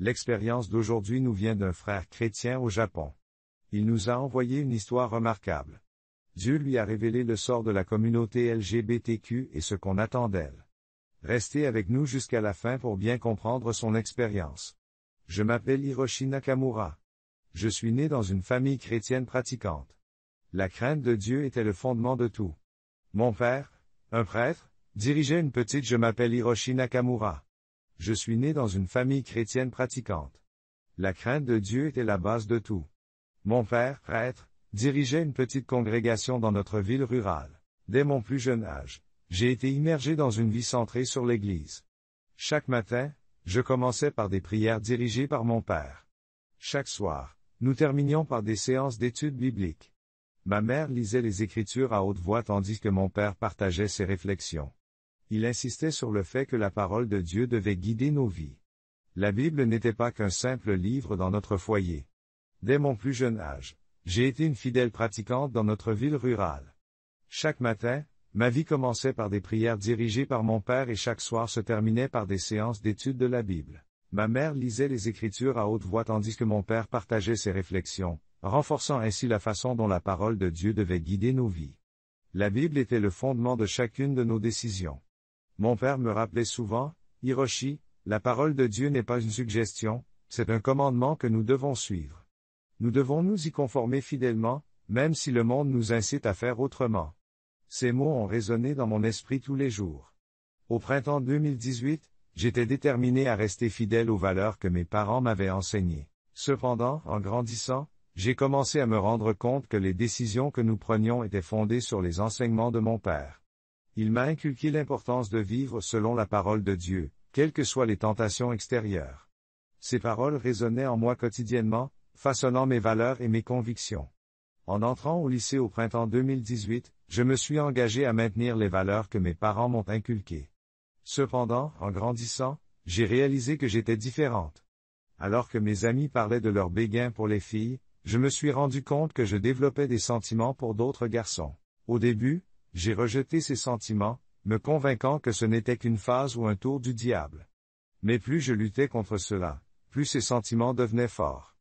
L'expérience d'aujourd'hui nous vient d'un frère chrétien au Japon. Il nous a envoyé une histoire remarquable. Dieu lui a révélé le sort de la communauté LGBTQ et ce qu'on attend d'elle. Restez avec nous jusqu'à la fin pour bien comprendre son expérience. Je m'appelle Hiroshi Nakamura. Je suis né dans une famille chrétienne pratiquante. La crainte de Dieu était le fondement de tout. Mon père, un prêtre, dirigeait une petite. Je m'appelle Hiroshi Nakamura. Je suis né dans une famille chrétienne pratiquante. La crainte de Dieu était la base de tout. Mon père, prêtre, dirigeait une petite congrégation dans notre ville rurale. Dès mon plus jeune âge, j'ai été immergé dans une vie centrée sur l'Église. Chaque matin, je commençais par des prières dirigées par mon père. Chaque soir, nous terminions par des séances d'études bibliques. Ma mère lisait les Écritures à haute voix tandis que mon père partageait ses réflexions. Il insistait sur le fait que la parole de Dieu devait guider nos vies. La Bible n'était pas qu'un simple livre dans notre foyer. Dès mon plus jeune âge, j'ai été une fidèle pratiquante dans notre ville rurale. Chaque matin, ma vie commençait par des prières dirigées par mon père et chaque soir se terminait par des séances d'études de la Bible. Ma mère lisait les Écritures à haute voix tandis que mon père partageait ses réflexions, renforçant ainsi la façon dont la parole de Dieu devait guider nos vies. La Bible était le fondement de chacune de nos décisions. Mon père me rappelait souvent, « Hiroshi, la parole de Dieu n'est pas une suggestion, c'est un commandement que nous devons suivre. Nous devons nous y conformer fidèlement, même si le monde nous incite à faire autrement. » Ces mots ont résonné dans mon esprit tous les jours. Au printemps 2018, j'étais déterminé à rester fidèle aux valeurs que mes parents m'avaient enseignées. Cependant, en grandissant, j'ai commencé à me rendre compte que les décisions que nous prenions étaient fondées sur les enseignements de mon père. Il m'a inculqué l'importance de vivre selon la parole de Dieu, quelles que soient les tentations extérieures. Ces paroles résonnaient en moi quotidiennement, façonnant mes valeurs et mes convictions. En entrant au lycée au printemps 2018, je me suis engagé à maintenir les valeurs que mes parents m'ont inculquées. Cependant, en grandissant, j'ai réalisé que j'étais différente. Alors que mes amis parlaient de leur béguin pour les filles, je me suis rendu compte que je développais des sentiments pour d'autres garçons. Au début, j'ai rejeté ces sentiments, me convainquant que ce n'était qu'une phase ou un tour du diable. Mais plus je luttais contre cela, plus ces sentiments devenaient forts.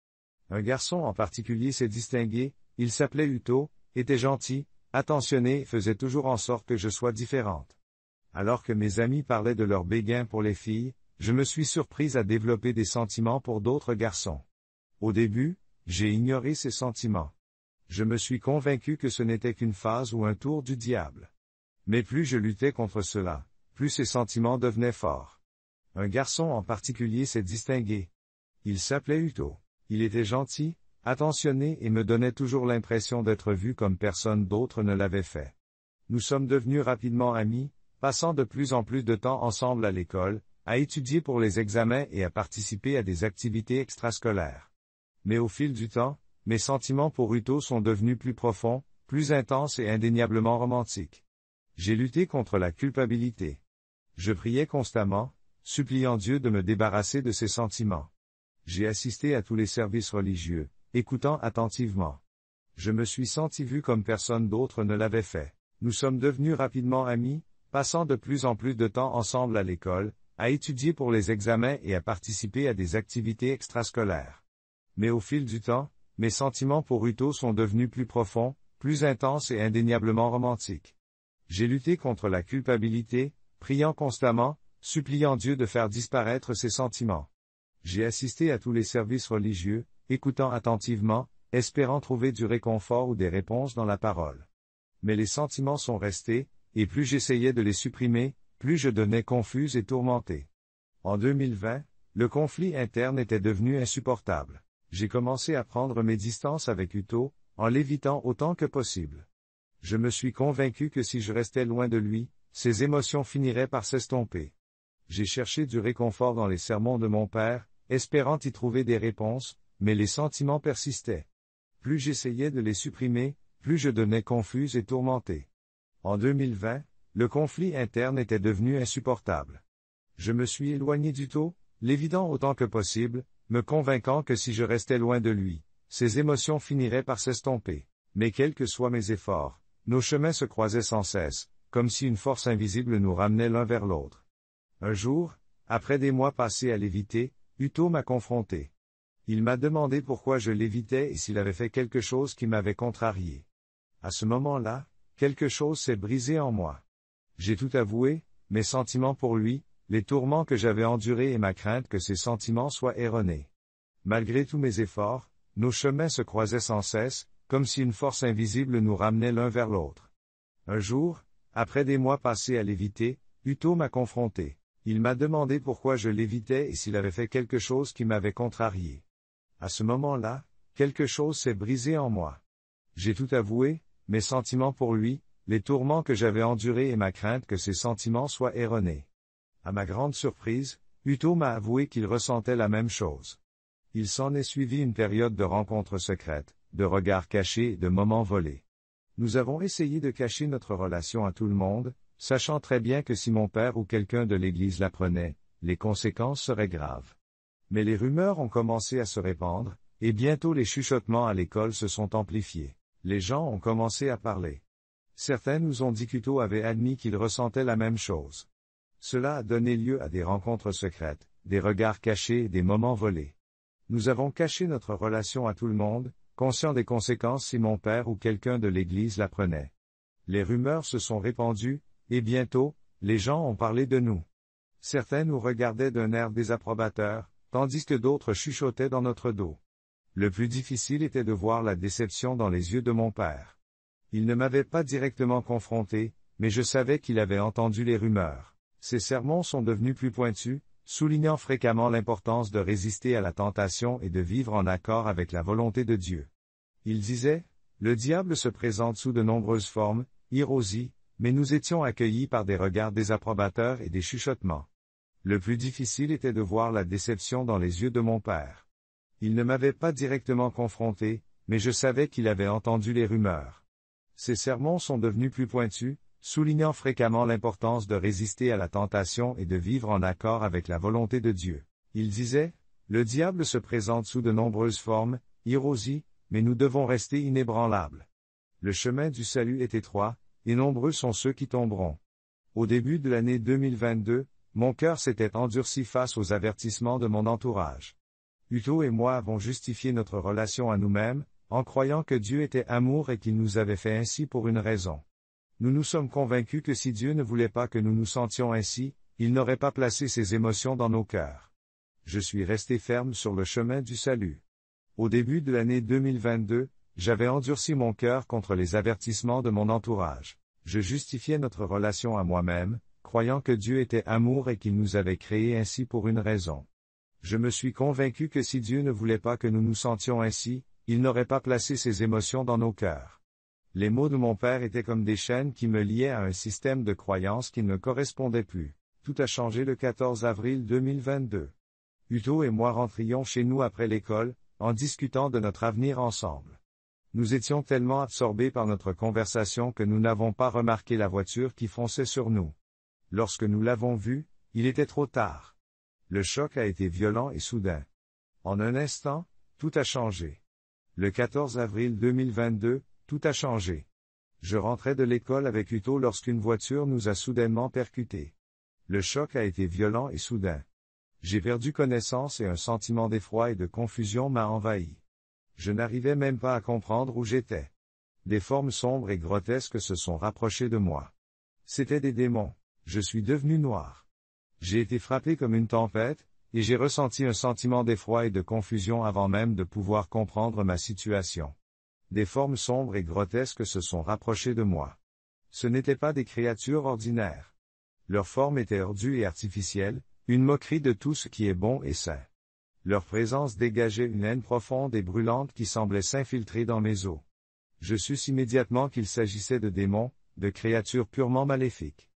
Un garçon en particulier s'est distingué, il s'appelait Uto, était gentil, attentionné et faisait toujours en sorte que je sois différente. Alors que mes amis parlaient de leur béguin pour les filles, je me suis surprise à développer des sentiments pour d'autres garçons. Au début, j'ai ignoré ces sentiments. Je me suis convaincu que ce n'était qu'une phase ou un tour du diable. Mais plus je luttais contre cela, plus ces sentiments devenaient forts. Un garçon en particulier s'est distingué. Il s'appelait Uto. Il était gentil, attentionné et me donnait toujours l'impression d'être vu comme personne d'autre ne l'avait fait. Nous sommes devenus rapidement amis, passant de plus en plus de temps ensemble à l'école, à étudier pour les examens et à participer à des activités extrascolaires. Mais au fil du temps, mes sentiments pour Uto sont devenus plus profonds, plus intenses et indéniablement romantiques. J'ai lutté contre la culpabilité. Je priais constamment, suppliant Dieu de me débarrasser de ces sentiments. J'ai assisté à tous les services religieux, écoutant attentivement. Je me suis senti vu comme personne d'autre ne l'avait fait. Nous sommes devenus rapidement amis, passant de plus en plus de temps ensemble à l'école, à étudier pour les examens et à participer à des activités extrascolaires. Mais au fil du temps, mes sentiments pour Uto sont devenus plus profonds, plus intenses et indéniablement romantiques. J'ai lutté contre la culpabilité, priant constamment, suppliant Dieu de faire disparaître ces sentiments. J'ai assisté à tous les services religieux, écoutant attentivement, espérant trouver du réconfort ou des réponses dans la parole. Mais les sentiments sont restés, et plus j'essayais de les supprimer, plus je devenais confuse et tourmentée. En 2020, le conflit interne était devenu insupportable. J'ai commencé à prendre mes distances avec Uto, en l'évitant autant que possible. Je me suis convaincu que si je restais loin de lui, ses émotions finiraient par s'estomper. J'ai cherché du réconfort dans les sermons de mon père, espérant y trouver des réponses, mais les sentiments persistaient. Plus j'essayais de les supprimer, plus je devenais confuse et tourmentée. En 2020, le conflit interne était devenu insupportable. Je me suis éloigné d'Uto, l'évitant autant que possible, me convainquant que si je restais loin de lui, ses émotions finiraient par s'estomper. Mais quels que soient mes efforts, nos chemins se croisaient sans cesse, comme si une force invisible nous ramenait l'un vers l'autre. Un jour, après des mois passés à l'éviter, Uto m'a confronté. Il m'a demandé pourquoi je l'évitais et s'il avait fait quelque chose qui m'avait contrarié. À ce moment-là, quelque chose s'est brisé en moi. J'ai tout avoué, mes sentiments pour lui, les tourments que j'avais endurés et ma crainte que ces sentiments soient erronés. Malgré tous mes efforts, nos chemins se croisaient sans cesse, comme si une force invisible nous ramenait l'un vers l'autre. Un jour, après des mois passés à l'éviter, Uto m'a confronté. Il m'a demandé pourquoi je l'évitais et s'il avait fait quelque chose qui m'avait contrarié. À ce moment-là, quelque chose s'est brisé en moi. J'ai tout avoué, mes sentiments pour lui, les tourments que j'avais endurés et ma crainte que ces sentiments soient erronés. À ma grande surprise, Uto m'a avoué qu'il ressentait la même chose. Il s'en est suivi une période de rencontres secrètes, de regards cachés et de moments volés. Nous avons essayé de cacher notre relation à tout le monde, sachant très bien que si mon père ou quelqu'un de l'Église l'apprenait, les conséquences seraient graves. Mais les rumeurs ont commencé à se répandre, et bientôt les chuchotements à l'école se sont amplifiés. Les gens ont commencé à parler. Certains nous ont dit qu'Uto avait admis qu'il ressentait la même chose. Cela a donné lieu à des rencontres secrètes, des regards cachés et des moments volés. Nous avons caché notre relation à tout le monde, conscients des conséquences si mon père ou quelqu'un de l'Église l'apprenait. Les rumeurs se sont répandues, et bientôt, les gens ont parlé de nous. Certains nous regardaient d'un air désapprobateur, tandis que d'autres chuchotaient dans notre dos. Le plus difficile était de voir la déception dans les yeux de mon père. Il ne m'avait pas directement confronté, mais je savais qu'il avait entendu les rumeurs. Ses sermons sont devenus plus pointus, soulignant fréquemment l'importance de résister à la tentation et de vivre en accord avec la volonté de Dieu. Il disait, « Le diable se présente sous de nombreuses formes, Hiroshi, mais nous étions accueillis par des regards désapprobateurs et des chuchotements. » Le plus difficile était de voir la déception dans les yeux de mon père. Il ne m'avait pas directement confronté, mais je savais qu'il avait entendu les rumeurs. Ses sermons sont devenus plus pointus, soulignant fréquemment l'importance de résister à la tentation et de vivre en accord avec la volonté de Dieu. Il disait, « Le diable se présente sous de nombreuses formes, Hiroshi, mais nous devons rester inébranlables. Le chemin du salut est étroit, et nombreux sont ceux qui tomberont. » Au début de l'année 2022, mon cœur s'était endurci face aux avertissements de mon entourage. Uto et moi avons justifié notre relation à nous-mêmes, en croyant que Dieu était amour et qu'il nous avait fait ainsi pour une raison. Nous nous sommes convaincus que si Dieu ne voulait pas que nous nous sentions ainsi, il n'aurait pas placé ces émotions dans nos cœurs. Je suis resté ferme sur le chemin du salut. Au début de l'année 2022, j'avais endurci mon cœur contre les avertissements de mon entourage. Je justifiais notre relation à moi-même, croyant que Dieu était amour et qu'il nous avait créés ainsi pour une raison. Je me suis convaincu que si Dieu ne voulait pas que nous nous sentions ainsi, il n'aurait pas placé ces émotions dans nos cœurs. Les mots de mon père étaient comme des chaînes qui me liaient à un système de croyances qui ne correspondait plus. Tout a changé le 14 avril 2022. Uto et moi rentrions chez nous après l'école, en discutant de notre avenir ensemble. Nous étions tellement absorbés par notre conversation que nous n'avons pas remarqué la voiture qui fonçait sur nous. Lorsque nous l'avons vue, il était trop tard. Le choc a été violent et soudain. En un instant, tout a changé. Le 14 avril 2022, tout a changé. Je rentrais de l'école avec Uto lorsqu'une voiture nous a soudainement percutés. Le choc a été violent et soudain. J'ai perdu connaissance et un sentiment d'effroi et de confusion m'a envahi. Je n'arrivais même pas à comprendre où j'étais. Des formes sombres et grotesques se sont rapprochées de moi. C'étaient des démons. Je suis devenu noir. J'ai été frappé comme une tempête, et j'ai ressenti un sentiment d'effroi et de confusion avant même de pouvoir comprendre ma situation. Des formes sombres et grotesques se sont rapprochées de moi. Ce n'étaient pas des créatures ordinaires. Leur forme était ardue et artificielle, une moquerie de tout ce qui est bon et sain. Leur présence dégageait une haine profonde et brûlante qui semblait s'infiltrer dans mes os. Je sus immédiatement qu'il s'agissait de démons, de créatures purement maléfiques.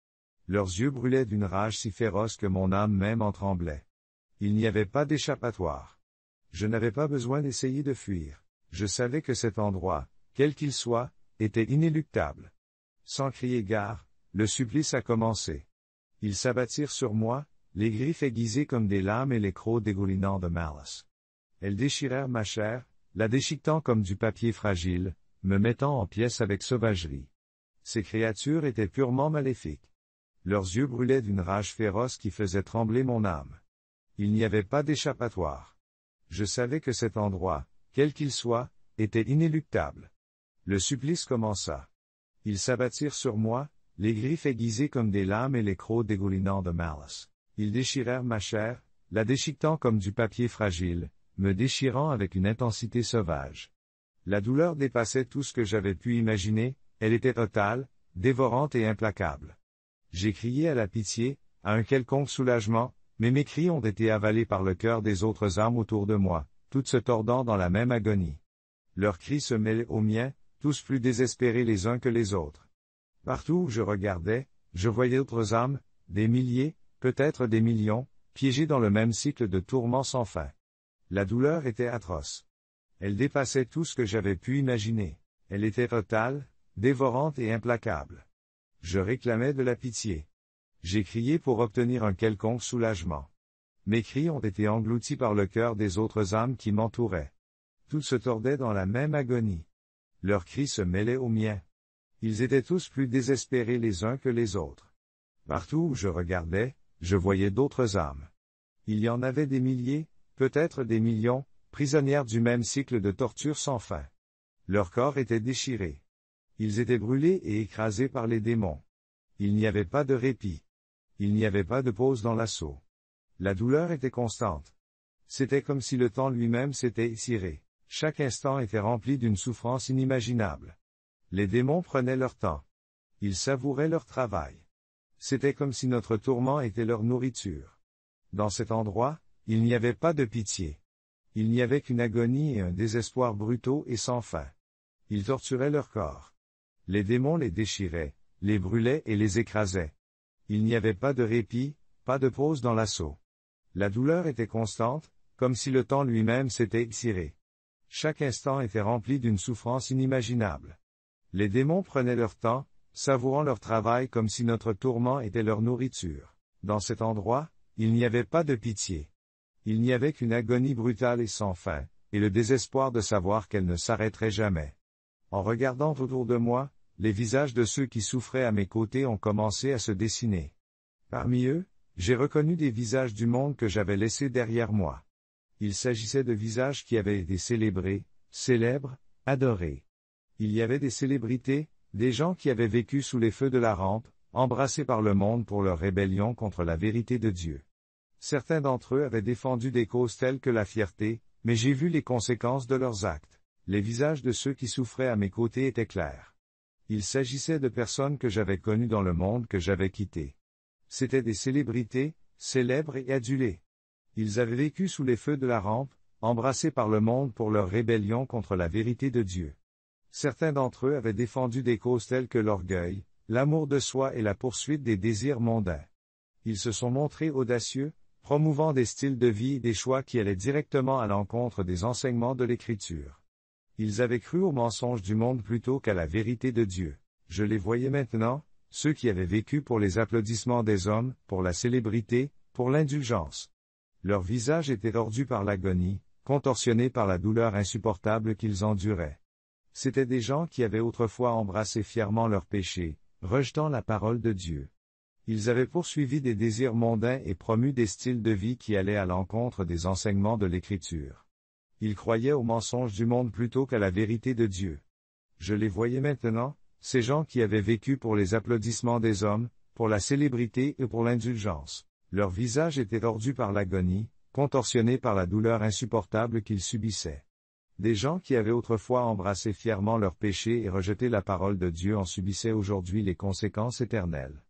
Leurs yeux brûlaient d'une rage si féroce que mon âme même en tremblait. Il n'y avait pas d'échappatoire. Je n'avais pas besoin d'essayer de fuir. Je savais que cet endroit, quel qu'il soit, était inéluctable. Sans crier gare, le supplice a commencé. Ils s'abattirent sur moi, les griffes aiguisées comme des lames et les crocs dégoulinants de malice. Elles déchirèrent ma chair, la déchiquetant comme du papier fragile, me mettant en pièces avec sauvagerie. Ces créatures étaient purement maléfiques. Leurs yeux brûlaient d'une rage féroce qui faisait trembler mon âme. Il n'y avait pas d'échappatoire. Je savais que cet endroit, quel qu'il soit, était inéluctable. Le supplice commença. Ils s'abattirent sur moi, les griffes aiguisées comme des lames et les crocs dégoulinants de malice. Ils déchirèrent ma chair, la déchiquetant comme du papier fragile, me déchirant avec une intensité sauvage. La douleur dépassait tout ce que j'avais pu imaginer, elle était totale, dévorante et implacable. J'ai crié à la pitié, à un quelconque soulagement, mais mes cris ont été avalés par le cœur des autres âmes autour de moi, toutes se tordant dans la même agonie. Leurs cris se mêlaient aux miens, tous plus désespérés les uns que les autres. Partout où je regardais, je voyais d'autres âmes, des milliers, peut-être des millions, piégées dans le même cycle de tourments sans fin. La douleur était atroce. Elle dépassait tout ce que j'avais pu imaginer. Elle était totale, dévorante et implacable. Je réclamais de la pitié. J'ai crié pour obtenir un quelconque soulagement. Mes cris ont été engloutis par le cœur des autres âmes qui m'entouraient. Toutes se tordaient dans la même agonie. Leurs cris se mêlaient aux miens. Ils étaient tous plus désespérés les uns que les autres. Partout où je regardais, je voyais d'autres âmes. Il y en avait des milliers, peut-être des millions, prisonnières du même cycle de torture sans fin. Leurs corps étaient déchirés. Ils étaient brûlés et écrasés par les démons. Il n'y avait pas de répit. Il n'y avait pas de pause dans l'assaut. La douleur était constante. C'était comme si le temps lui-même s'était étiré. Chaque instant était rempli d'une souffrance inimaginable. Les démons prenaient leur temps. Ils savouraient leur travail. C'était comme si notre tourment était leur nourriture. Dans cet endroit, il n'y avait pas de pitié. Il n'y avait qu'une agonie et un désespoir brutaux et sans fin. Ils torturaient leur corps. Les démons les déchiraient, les brûlaient et les écrasaient. Il n'y avait pas de répit, pas de pause dans l'assaut. La douleur était constante, comme si le temps lui-même s'était étiré. Chaque instant était rempli d'une souffrance inimaginable. Les démons prenaient leur temps, savourant leur travail comme si notre tourment était leur nourriture. Dans cet endroit, il n'y avait pas de pitié. Il n'y avait qu'une agonie brutale et sans fin, et le désespoir de savoir qu'elle ne s'arrêterait jamais. En regardant autour de moi, les visages de ceux qui souffraient à mes côtés ont commencé à se dessiner. Parmi eux, j'ai reconnu des visages du monde que j'avais laissés derrière moi. Il s'agissait de visages qui avaient été célébrés, célèbres, adorés. Il y avait des célébrités, des gens qui avaient vécu sous les feux de la rampe, embrassés par le monde pour leur rébellion contre la vérité de Dieu. Certains d'entre eux avaient défendu des causes telles que la fierté, mais j'ai vu les conséquences de leurs actes. Les visages de ceux qui souffraient à mes côtés étaient clairs. Il s'agissait de personnes que j'avais connues dans le monde que j'avais quitté. C'étaient des célébrités, célèbres et adulées. Ils avaient vécu sous les feux de la rampe, embrassés par le monde pour leur rébellion contre la vérité de Dieu. Certains d'entre eux avaient défendu des causes telles que l'orgueil, l'amour de soi et la poursuite des désirs mondains. Ils se sont montrés audacieux, promouvant des styles de vie et des choix qui allaient directement à l'encontre des enseignements de l'Écriture. Ils avaient cru aux mensonges du monde plutôt qu'à la vérité de Dieu. Je les voyais maintenant, ceux qui avaient vécu pour les applaudissements des hommes, pour la célébrité, pour l'indulgence. Leurs visages étaient tordus par l'agonie, contorsionnés par la douleur insupportable qu'ils enduraient. C'étaient des gens qui avaient autrefois embrassé fièrement leurs péchés, rejetant la parole de Dieu. Ils avaient poursuivi des désirs mondains et promu des styles de vie qui allaient à l'encontre des enseignements de l'Écriture. Ils croyaient aux mensonges du monde plutôt qu'à la vérité de Dieu. Je les voyais maintenant, ces gens qui avaient vécu pour les applaudissements des hommes, pour la célébrité et pour l'indulgence. Leurs visages étaient tordus par l'agonie, contorsionnés par la douleur insupportable qu'ils subissaient. Des gens qui avaient autrefois embrassé fièrement leurs péchés et rejeté la parole de Dieu en subissaient aujourd'hui les conséquences éternelles.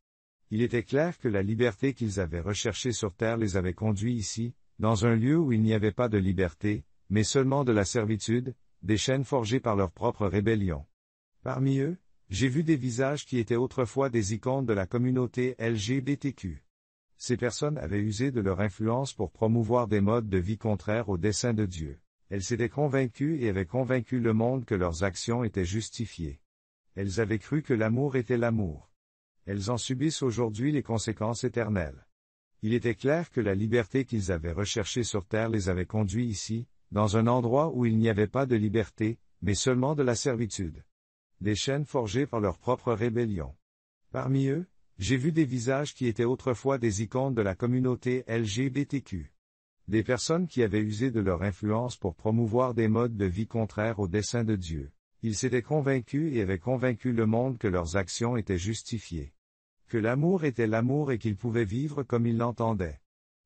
Il était clair que la liberté qu'ils avaient recherchée sur terre les avait conduits ici, dans un lieu où il n'y avait pas de liberté, mais seulement de la servitude, des chaînes forgées par leur propre rébellion. Parmi eux, j'ai vu des visages qui étaient autrefois des icônes de la communauté LGBTQ. Ces personnes avaient usé de leur influence pour promouvoir des modes de vie contraires au dessein de Dieu. Elles s'étaient convaincues et avaient convaincu le monde que leurs actions étaient justifiées. Elles avaient cru que l'amour était l'amour. Elles en subissent aujourd'hui les conséquences éternelles. Il était clair que la liberté qu'ils avaient recherchée sur terre les avait conduits ici, dans un endroit où il n'y avait pas de liberté, mais seulement de la servitude. Des chaînes forgées par leur propre rébellion. Parmi eux, j'ai vu des visages qui étaient autrefois des icônes de la communauté LGBTQ. Des personnes qui avaient usé de leur influence pour promouvoir des modes de vie contraires au dessein de Dieu. Ils s'étaient convaincus et avaient convaincu le monde que leurs actions étaient justifiées. Que l'amour était l'amour et qu'ils pouvaient vivre comme ils l'entendaient.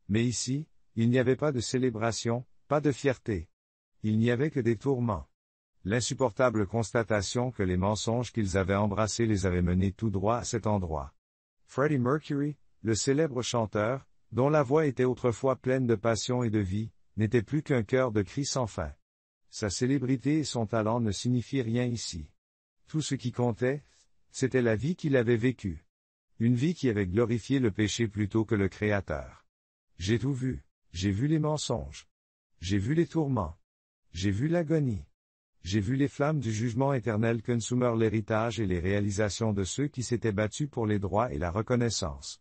Mais ici, il n'y avait pas de célébration, pas de fierté. Il n'y avait que des tourments. L'insupportable constatation que les mensonges qu'ils avaient embrassés les avaient menés tout droit à cet endroit. Freddie Mercury, le célèbre chanteur, dont la voix était autrefois pleine de passion et de vie, n'était plus qu'un chœur de cris sans fin. Sa célébrité et son talent ne signifient rien ici. Tout ce qui comptait, c'était la vie qu'il avait vécue. Une vie qui avait glorifié le péché plutôt que le Créateur. J'ai tout vu. J'ai vu les mensonges. J'ai vu les tourments. J'ai vu l'agonie. J'ai vu les flammes du jugement éternel consumer l'héritage et les réalisations de ceux qui s'étaient battus pour les droits et la reconnaissance.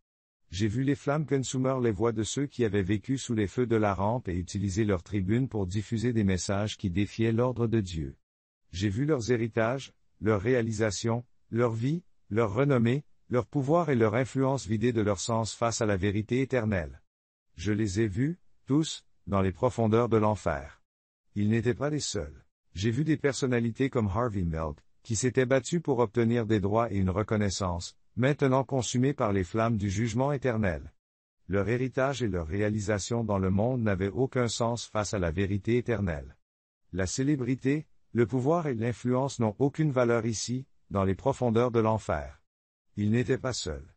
J'ai vu les flammes consumer les voix de ceux qui avaient vécu sous les feux de la rampe et utilisé leur tribune pour diffuser des messages qui défiaient l'ordre de Dieu. J'ai vu leurs héritages, leurs réalisations, leur vie, leur renommée, leur pouvoir et leur influence vidés de leur sens face à la vérité éternelle. Je les ai vus, tous, dans les profondeurs de l'enfer. Ils n'étaient pas les seuls. J'ai vu des personnalités comme Harvey Milk, qui s'étaient battus pour obtenir des droits et une reconnaissance, maintenant consumés par les flammes du jugement éternel. Leur héritage et leur réalisation dans le monde n'avaient aucun sens face à la vérité éternelle. La célébrité, le pouvoir et l'influence n'ont aucune valeur ici, dans les profondeurs de l'enfer. Ils n'étaient pas seuls.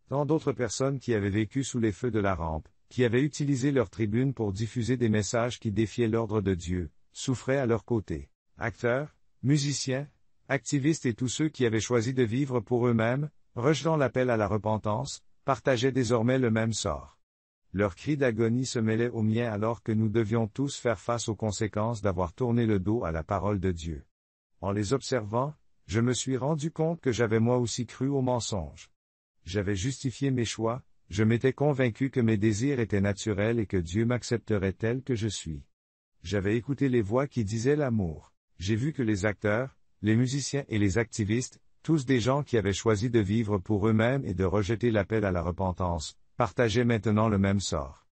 Tant d'autres personnes qui avaient vécu sous les feux de la rampe, qui avaient utilisé leur tribune pour diffuser des messages qui défiaient l'ordre de Dieu, souffraient à leur côté. Acteurs, musiciens, activistes et tous ceux qui avaient choisi de vivre pour eux-mêmes, rejetant l'appel à la repentance, partageaient désormais le même sort. Leurs cris d'agonie se mêlaient aux miens alors que nous devions tous faire face aux conséquences d'avoir tourné le dos à la parole de Dieu. En les observant, je me suis rendu compte que j'avais moi aussi cru aux mensonges. J'avais justifié mes choix, je m'étais convaincu que mes désirs étaient naturels et que Dieu m'accepterait tel que je suis. J'avais écouté les voix qui disaient l'amour. J'ai vu que les acteurs, les musiciens et les activistes, tous des gens qui avaient choisi de vivre pour eux-mêmes et de rejeter l'appel à la repentance, partageaient maintenant le même sort.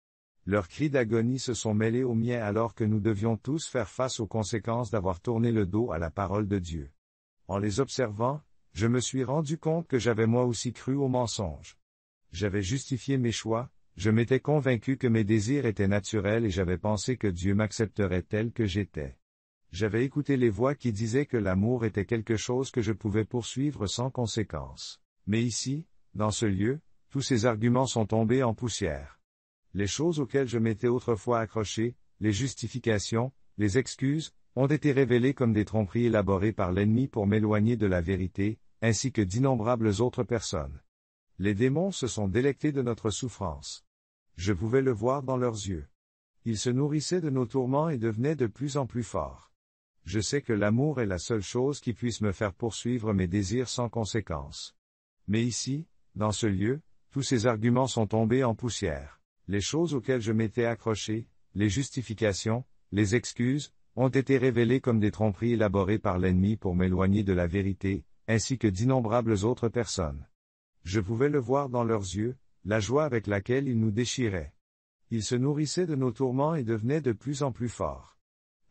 Leurs cris d'agonie se sont mêlés aux miens alors que nous devions tous faire face aux conséquences d'avoir tourné le dos à la parole de Dieu. En les observant, je me suis rendu compte que j'avais moi aussi cru aux mensonges. J'avais justifié mes choix, je m'étais convaincu que mes désirs étaient naturels et j'avais pensé que Dieu m'accepterait tel que j'étais. J'avais écouté les voix qui disaient que l'amour était quelque chose que je pouvais poursuivre sans conséquence. Mais ici, dans ce lieu, tous ces arguments sont tombés en poussière. Les choses auxquelles je m'étais autrefois accroché, les justifications, les excuses, ont été révélées comme des tromperies élaborées par l'ennemi pour m'éloigner de la vérité, ainsi que d'innombrables autres personnes. Les démons se sont délectés de notre souffrance. Je pouvais le voir dans leurs yeux. Ils se nourrissaient de nos tourments et devenaient de plus en plus forts. Je sais que l'amour est la seule chose qui puisse me faire poursuivre mes désirs sans conséquence. Mais ici, dans ce lieu, tous ces arguments sont tombés en poussière. Les choses auxquelles je m'étais accroché, les justifications, les excuses, ont été révélées comme des tromperies élaborées par l'ennemi pour m'éloigner de la vérité, ainsi que d'innombrables autres personnes. Je pouvais le voir dans leurs yeux, la joie avec laquelle ils nous déchiraient. Ils se nourrissaient de nos tourments et devenaient de plus en plus forts.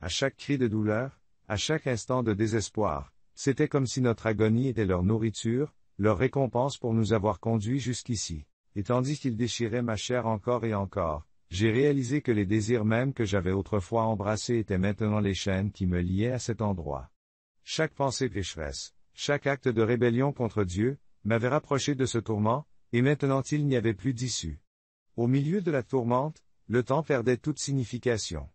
À chaque cri de douleur, à chaque instant de désespoir, c'était comme si notre agonie était leur nourriture, leur récompense pour nous avoir conduits jusqu'ici. Et tandis qu'ils déchiraient ma chair encore et encore, j'ai réalisé que les désirs mêmes que j'avais autrefois embrassés étaient maintenant les chaînes qui me liaient à cet endroit. Chaque pensée pécheresse, chaque acte de rébellion contre Dieu, m'avait rapproché de ce tourment, et maintenant il n'y avait plus d'issue. Au milieu de la tourmente, le temps perdait toute signification.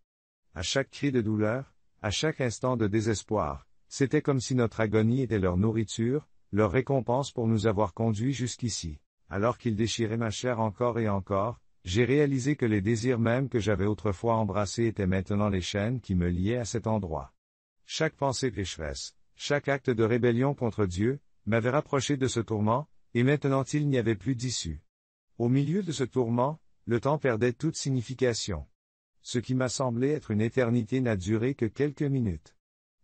À chaque cri de douleur, à chaque instant de désespoir, c'était comme si notre agonie était leur nourriture, leur récompense pour nous avoir conduits jusqu'ici. Alors qu'ils déchiraient ma chair encore et encore, j'ai réalisé que les désirs mêmes que j'avais autrefois embrassés étaient maintenant les chaînes qui me liaient à cet endroit. Chaque pensée pécheresse, chaque acte de rébellion contre Dieu, m'avait rapproché de ce tourment, et maintenant il n'y avait plus d'issue. Au milieu de ce tourment, le temps perdait toute signification. Ce qui m'a semblé être une éternité n'a duré que quelques minutes.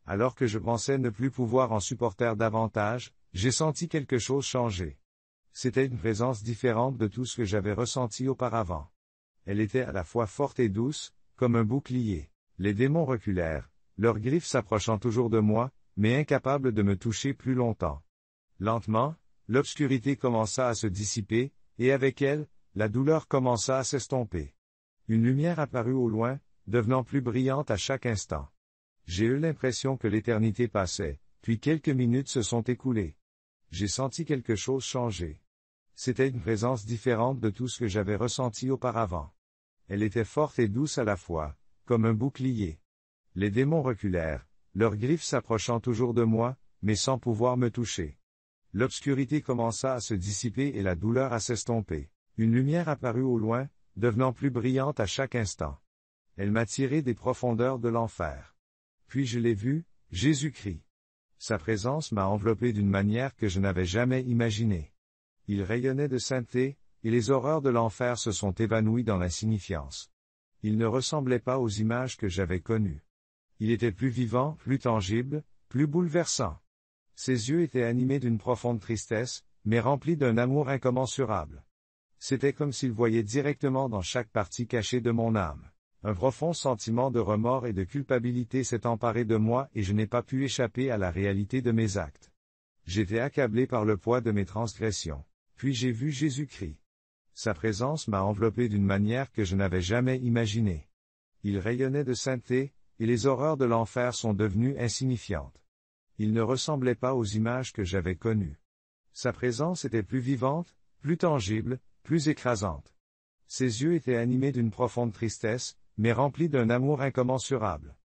Alors que je pensais ne plus pouvoir en supporter davantage, j'ai senti quelque chose changer. C'était une présence différente de tout ce que j'avais ressenti auparavant. Elle était à la fois forte et douce, comme un bouclier. Les démons reculèrent, leurs griffes s'approchant toujours de moi, mais incapables de me toucher plus longtemps. Lentement, l'obscurité commença à se dissiper, et avec elle, la douleur commença à s'estomper. Une lumière apparut au loin, devenant plus brillante à chaque instant. J'ai eu l'impression que l'éternité passait, puis quelques minutes se sont écoulées. J'ai senti quelque chose changer. C'était une présence différente de tout ce que j'avais ressenti auparavant. Elle était forte et douce à la fois, comme un bouclier. Les démons reculèrent, leurs griffes s'approchant toujours de moi, mais sans pouvoir me toucher. L'obscurité commença à se dissiper et la douleur à s'estomper. Une lumière apparut au loin, devenant plus brillante à chaque instant. Elle m'a tiré des profondeurs de l'enfer. Puis je l'ai vu, Jésus-Christ. Sa présence m'a enveloppé d'une manière que je n'avais jamais imaginée. Il rayonnait de sainteté, et les horreurs de l'enfer se sont évanouies dans l'insignifiance. Il ne ressemblait pas aux images que j'avais connues. Il était plus vivant, plus tangible, plus bouleversant. Ses yeux étaient animés d'une profonde tristesse, mais remplis d'un amour incommensurable. C'était comme s'il voyait directement dans chaque partie cachée de mon âme. Un profond sentiment de remords et de culpabilité s'est emparé de moi et je n'ai pas pu échapper à la réalité de mes actes. J'étais accablé par le poids de mes transgressions. Puis j'ai vu Jésus-Christ. Sa présence m'a enveloppé d'une manière que je n'avais jamais imaginée. Il rayonnait de sainteté, et les horreurs de l'enfer sont devenues insignifiantes. Il ne ressemblait pas aux images que j'avais connues. Sa présence était plus vivante, plus tangible, plus écrasante. Ses yeux étaient animés d'une profonde tristesse, mais remplis d'un amour incommensurable.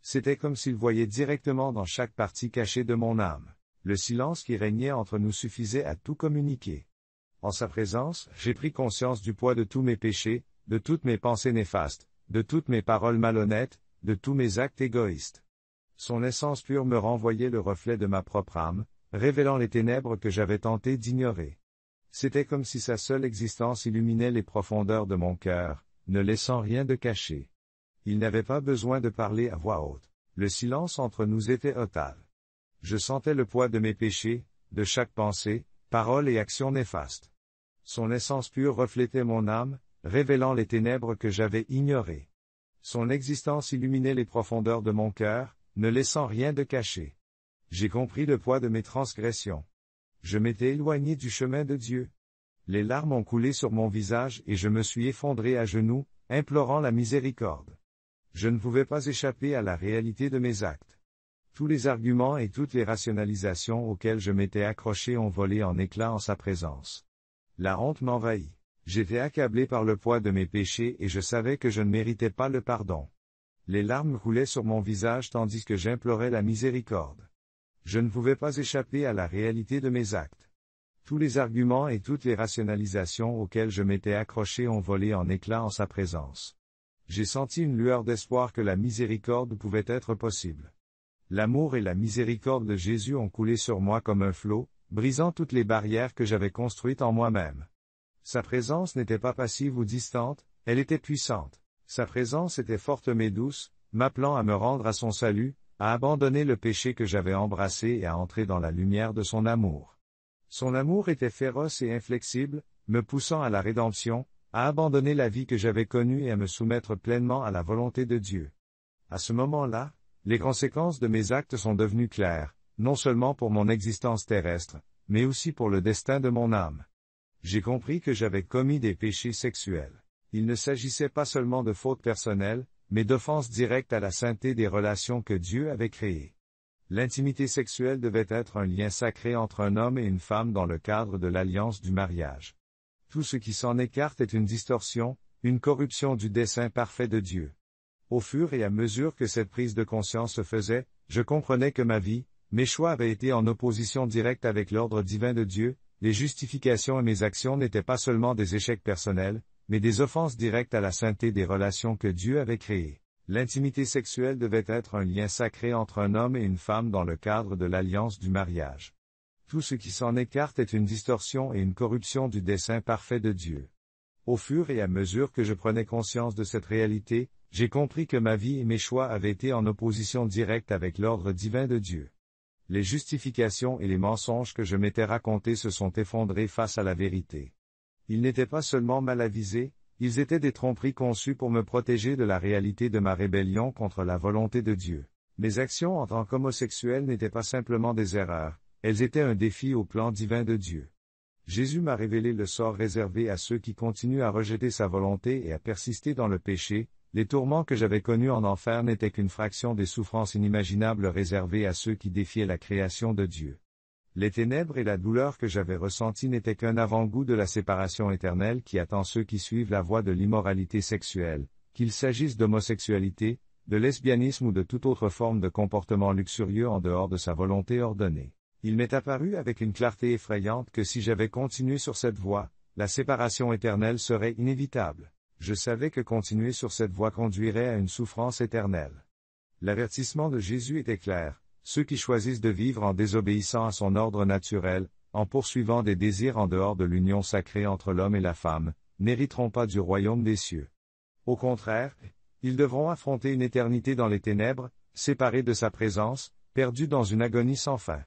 C'était comme s'il voyait directement dans chaque partie cachée de mon âme. Le silence qui régnait entre nous suffisait à tout communiquer. En sa présence, j'ai pris conscience du poids de tous mes péchés, de toutes mes pensées néfastes, de toutes mes paroles malhonnêtes, de tous mes actes égoïstes. Son essence pure me renvoyait le reflet de ma propre âme, révélant les ténèbres que j'avais tenté d'ignorer. C'était comme si sa seule existence illuminait les profondeurs de mon cœur, ne laissant rien de caché. Il n'avait pas besoin de parler à voix haute. Le silence entre nous était total. Je sentais le poids de mes péchés, de chaque pensée, parole et action néfaste. Son essence pure reflétait mon âme, révélant les ténèbres que j'avais ignorées. Son existence illuminait les profondeurs de mon cœur, ne laissant rien de caché. J'ai compris le poids de mes transgressions. Je m'étais éloigné du chemin de Dieu. Les larmes ont coulé sur mon visage et je me suis effondré à genoux, implorant la miséricorde. Je ne pouvais pas échapper à la réalité de mes actes. Tous les arguments et toutes les rationalisations auxquelles je m'étais accroché ont volé en éclats en sa présence. La honte m'envahit. J'étais accablé par le poids de mes péchés et je savais que je ne méritais pas le pardon. Les larmes coulaient sur mon visage tandis que j'implorais la miséricorde. Je ne pouvais pas échapper à la réalité de mes actes. Tous les arguments et toutes les rationalisations auxquelles je m'étais accroché ont volé en éclats en sa présence. J'ai senti une lueur d'espoir que la miséricorde pouvait être possible. L'amour et la miséricorde de Jésus ont coulé sur moi comme un flot, brisant toutes les barrières que j'avais construites en moi-même. Sa présence n'était pas passive ou distante, elle était puissante. Sa présence était forte mais douce, m'appelant à me rendre à son salut, à abandonner le péché que j'avais embrassé et à entrer dans la lumière de son amour. Son amour était féroce et inflexible, me poussant à la rédemption, à abandonner la vie que j'avais connue et à me soumettre pleinement à la volonté de Dieu. À ce moment-là, les conséquences de mes actes sont devenues claires, non seulement pour mon existence terrestre, mais aussi pour le destin de mon âme. J'ai compris que j'avais commis des péchés sexuels. Il ne s'agissait pas seulement de fautes personnelles, mais d'offenses directes à la sainteté des relations que Dieu avait créées. L'intimité sexuelle devait être un lien sacré entre un homme et une femme dans le cadre de l'alliance du mariage. Tout ce qui s'en écarte est une distorsion, une corruption du dessein parfait de Dieu. Au fur et à mesure que cette prise de conscience se faisait, je comprenais que ma vie, mes choix avaient été en opposition directe avec l'ordre divin de Dieu, les justifications et mes actions n'étaient pas seulement des échecs personnels, mais des offenses directes à la sainteté des relations que Dieu avait créées. L'intimité sexuelle devait être un lien sacré entre un homme et une femme dans le cadre de l'alliance du mariage. Tout ce qui s'en écarte est une distorsion et une corruption du dessein parfait de Dieu. Au fur et à mesure que je prenais conscience de cette réalité, j'ai compris que ma vie et mes choix avaient été en opposition directe avec l'ordre divin de Dieu. Les justifications et les mensonges que je m'étais racontés se sont effondrés face à la vérité. Ils n'étaient pas seulement mal avisés, Ils étaient des tromperies conçues pour me protéger de la réalité de ma rébellion contre la volonté de Dieu. Mes actions en tant qu'homosexuel n'étaient pas simplement des erreurs, elles étaient un défi au plan divin de Dieu. Jésus m'a révélé le sort réservé à ceux qui continuent à rejeter sa volonté et à persister dans le péché. Les tourments que j'avais connus en enfer n'étaient qu'une fraction des souffrances inimaginables réservées à ceux qui défiaient la création de Dieu. Les ténèbres et la douleur que j'avais ressenties n'étaient qu'un avant-goût de la séparation éternelle qui attend ceux qui suivent la voie de l'immoralité sexuelle, qu'il s'agisse d'homosexualité, de lesbianisme ou de toute autre forme de comportement luxurieux en dehors de sa volonté ordonnée. Il m'est apparu avec une clarté effrayante que si j'avais continué sur cette voie, la séparation éternelle serait inévitable. Je savais que continuer sur cette voie conduirait à une souffrance éternelle. L'avertissement de Jésus était clair. Ceux qui choisissent de vivre en désobéissant à son ordre naturel, en poursuivant des désirs en dehors de l'union sacrée entre l'homme et la femme, n'hériteront pas du royaume des cieux. Au contraire, ils devront affronter une éternité dans les ténèbres, séparés de sa présence, perdus dans une agonie sans fin.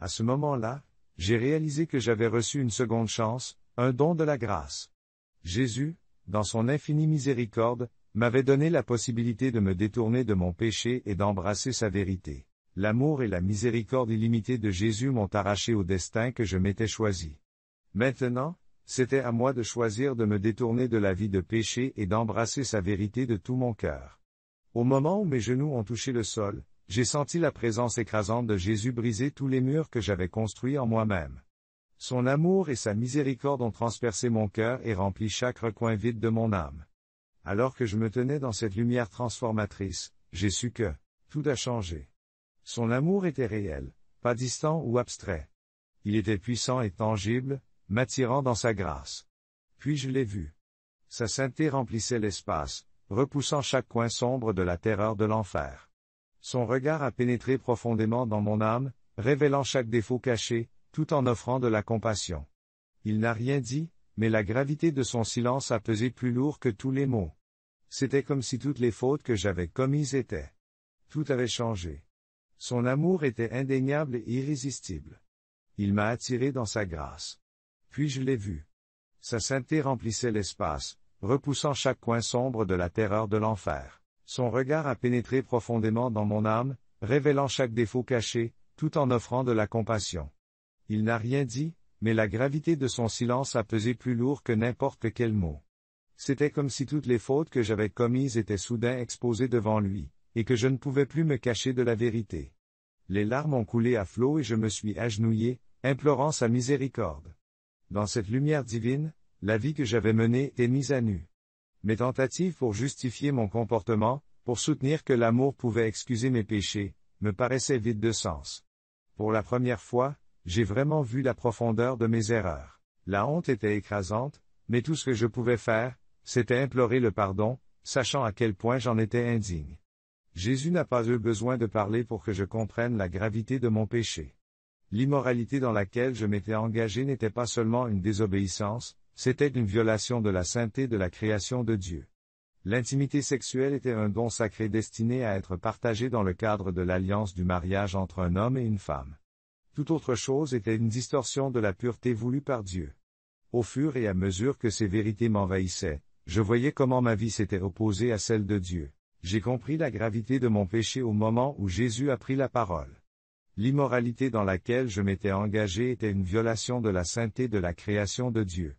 À ce moment-là, j'ai réalisé que j'avais reçu une seconde chance, un don de la grâce. Jésus, dans son infinie miséricorde, m'avait donné la possibilité de me détourner de mon péché et d'embrasser sa vérité. L'amour et la miséricorde illimitée de Jésus m'ont arraché au destin que je m'étais choisi. Maintenant, c'était à moi de choisir de me détourner de la vie de péché et d'embrasser sa vérité de tout mon cœur. Au moment où mes genoux ont touché le sol, j'ai senti la présence écrasante de Jésus briser tous les murs que j'avais construits en moi-même. Son amour et sa miséricorde ont transpercé mon cœur et rempli chaque recoin vide de mon âme. Alors que je me tenais dans cette lumière transformatrice, j'ai su que tout a changé. Son amour était réel, pas distant ou abstrait. Il était puissant et tangible, m'attirant dans sa grâce. Puis je l'ai vu. Sa sainteté remplissait l'espace, repoussant chaque coin sombre de la terreur de l'enfer. Son regard a pénétré profondément dans mon âme, révélant chaque défaut caché, tout en offrant de la compassion. Il n'a rien dit, mais la gravité de son silence a pesé plus lourd que tous les mots. C'était comme si toutes les fautes que j'avais commises étaient. Tout avait changé. Son amour était indéniable et irrésistible. Il m'a attiré dans sa grâce. Puis je l'ai vu. Sa sainteté remplissait l'espace, repoussant chaque coin sombre de la terreur de l'enfer. Son regard a pénétré profondément dans mon âme, révélant chaque défaut caché, tout en offrant de la compassion. Il n'a rien dit, mais la gravité de son silence a pesé plus lourd que n'importe quel mot. C'était comme si toutes les fautes que j'avais commises étaient soudain exposées devant lui, et que je ne pouvais plus me cacher de la vérité. Les larmes ont coulé à flots et je me suis agenouillé, implorant sa miséricorde. Dans cette lumière divine, la vie que j'avais menée est mise à nu. Mes tentatives pour justifier mon comportement, pour soutenir que l'amour pouvait excuser mes péchés, me paraissaient vides de sens. Pour la première fois, j'ai vraiment vu la profondeur de mes erreurs. La honte était écrasante, mais tout ce que je pouvais faire, c'était implorer le pardon, sachant à quel point j'en étais indigne. Jésus n'a pas eu besoin de parler pour que je comprenne la gravité de mon péché. L'immoralité dans laquelle je m'étais engagé n'était pas seulement une désobéissance, c'était une violation de la sainteté de la création de Dieu. L'intimité sexuelle était un don sacré destiné à être partagé dans le cadre de l'alliance du mariage entre un homme et une femme. Toute autre chose était une distorsion de la pureté voulue par Dieu. Au fur et à mesure que ces vérités m'envahissaient, je voyais comment ma vie s'était opposée à celle de Dieu. J'ai compris la gravité de mon péché au moment où Jésus a pris la parole. L'immoralité dans laquelle je m'étais engagé était une violation de la sainteté de la création de Dieu.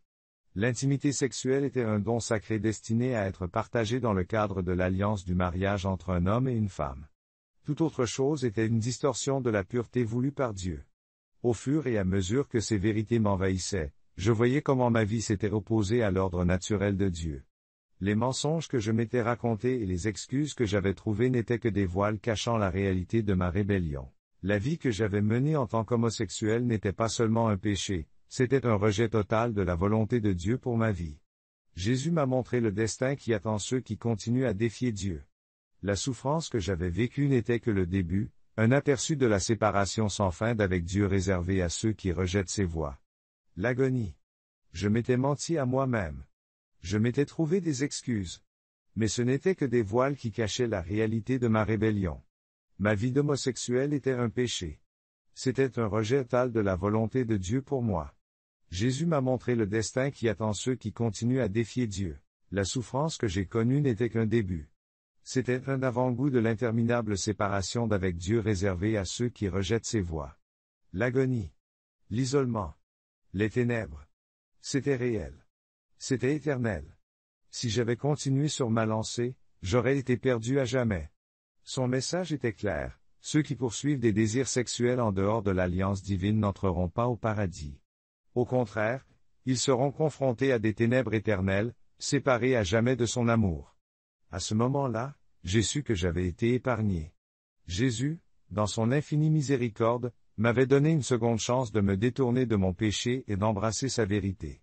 L'intimité sexuelle était un don sacré destiné à être partagé dans le cadre de l'alliance du mariage entre un homme et une femme. Toute autre chose était une distorsion de la pureté voulue par Dieu. Au fur et à mesure que ces vérités m'envahissaient, je voyais comment ma vie s'était opposée à l'ordre naturel de Dieu. Les mensonges que je m'étais racontés et les excuses que j'avais trouvées n'étaient que des voiles cachant la réalité de ma rébellion. La vie que j'avais menée en tant qu'homosexuel n'était pas seulement un péché, c'était un rejet total de la volonté de Dieu pour ma vie. Jésus m'a montré le destin qui attend ceux qui continuent à défier Dieu. La souffrance que j'avais vécue n'était que le début, un aperçu de la séparation sans fin d'avec Dieu réservée à ceux qui rejettent ses voies. L'agonie. Je m'étais menti à moi-même. Je m'étais trouvé des excuses. Mais ce n'était que des voiles qui cachaient la réalité de ma rébellion. Ma vie d'homosexuel était un péché. C'était un rejet total de la volonté de Dieu pour moi. Jésus m'a montré le destin qui attend ceux qui continuent à défier Dieu. La souffrance que j'ai connue n'était qu'un début. C'était un avant-goût de l'interminable séparation d'avec Dieu réservée à ceux qui rejettent ses voies. L'agonie. L'isolement. Les ténèbres. C'était réel. C'était éternel. Si j'avais continué sur ma lancée, j'aurais été perdu à jamais. Son message était clair, ceux qui poursuivent des désirs sexuels en dehors de l'alliance divine n'entreront pas au paradis. Au contraire, ils seront confrontés à des ténèbres éternelles, séparés à jamais de son amour. À ce moment-là, j'ai su que j'avais été épargné. Jésus, dans son infinie miséricorde, m'avait donné une seconde chance de me détourner de mon péché et d'embrasser sa vérité.